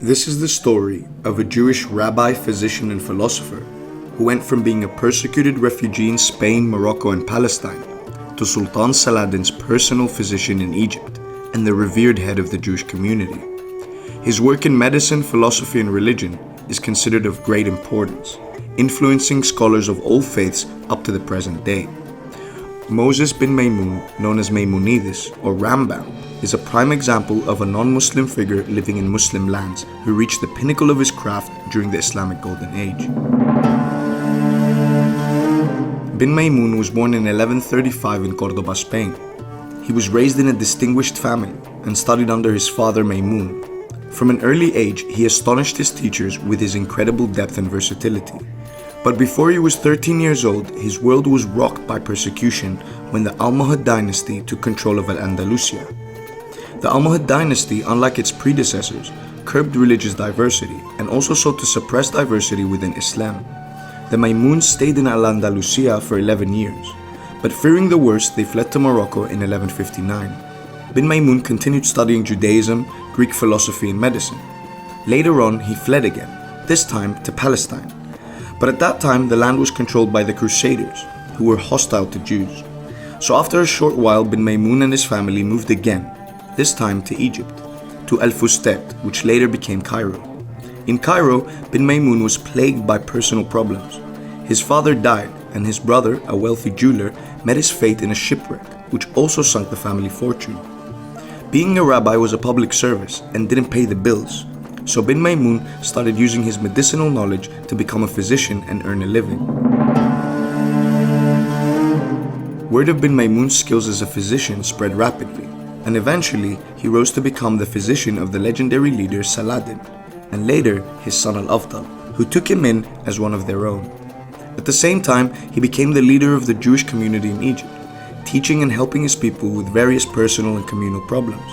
This is the story of a Jewish rabbi, physician, and philosopher who went from being a persecuted refugee in Spain, Morocco, and Palestine to Sultan Saladin's personal physician in Egypt and the revered head of the Jewish community. His work in medicine, philosophy, and religion is considered of great importance, influencing scholars of all faiths up to the present day. Moses bin Maimon, known as Maimonides or Rambam, is a prime example of a non-Muslim figure living in Muslim lands who reached the pinnacle of his craft during the Islamic Golden Age. Bin Maimon was born in 1135 in Cordoba, Spain. He was raised in a distinguished family and studied under his father Maimon. From an early age, he astonished his teachers with his incredible depth and versatility. But before he was 13 years old, his world was rocked by persecution when the Almohad dynasty took control of Al-Andalusia. The Almohad dynasty, unlike its predecessors, curbed religious diversity and also sought to suppress diversity within Islam. The Maimons stayed in Al-Andalusia for 11 years, but fearing the worst, they fled to Morocco in 1159. Bin Maimon continued studying Judaism, Greek philosophy, and medicine. Later on, he fled again, this time to Palestine. But at that time, the land was controlled by the Crusaders, who were hostile to Jews. So after a short while, Bin Maimon and his family moved again, this time to Egypt, to Al-Fustat, which later became Cairo. In Cairo, Bin Maimon was plagued by personal problems. His father died, and his brother, a wealthy jeweler, met his fate in a shipwreck, which also sunk the family fortune. Being a rabbi was a public service and didn't pay the bills, so Bin Maimon started using his medicinal knowledge to become a physician and earn a living. Word of Bin Maimon's skills as a physician spread rapidly, and eventually he rose to become the physician of the legendary leader Saladin, and later his son Al-Afdal, who took him in as one of their own. At the same time, he became the leader of the Jewish community in Egypt, teaching and helping his people with various personal and communal problems.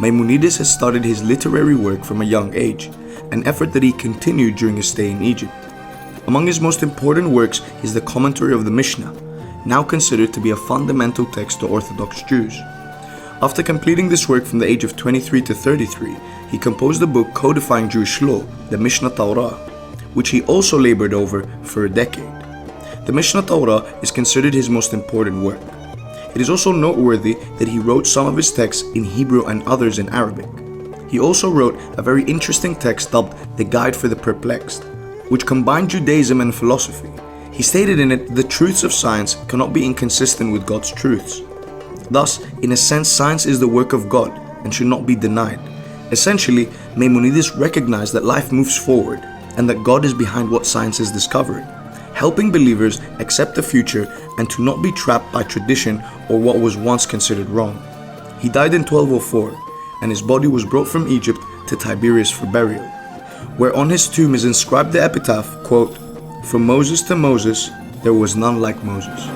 Maimonides has started his literary work from a young age, an effort that he continued during his stay in Egypt. Among his most important works is the commentary of the Mishnah, now considered to be a fundamental text to Orthodox Jews. After completing this work from the age of 23 to 33, he composed a book codifying Jewish law, the Mishnah Torah, which he also labored over for a decade. The Mishnah Torah is considered his most important work. It is also noteworthy that he wrote some of his texts in Hebrew and others in Arabic. He also wrote a very interesting text dubbed The Guide for the Perplexed, which combined Judaism and philosophy. He stated in it, the truths of science cannot be inconsistent with God's truths. Thus, in a sense, science is the work of God and should not be denied. Essentially, Maimonides recognized that life moves forward and that God is behind what science is discovering, helping believers accept the future and to not be trapped by tradition or what was once considered wrong. He died in 1204, and his body was brought from Egypt to Tiberias for burial, where on his tomb is inscribed the epitaph, quote, "From Moses to Moses, there was none like Moses."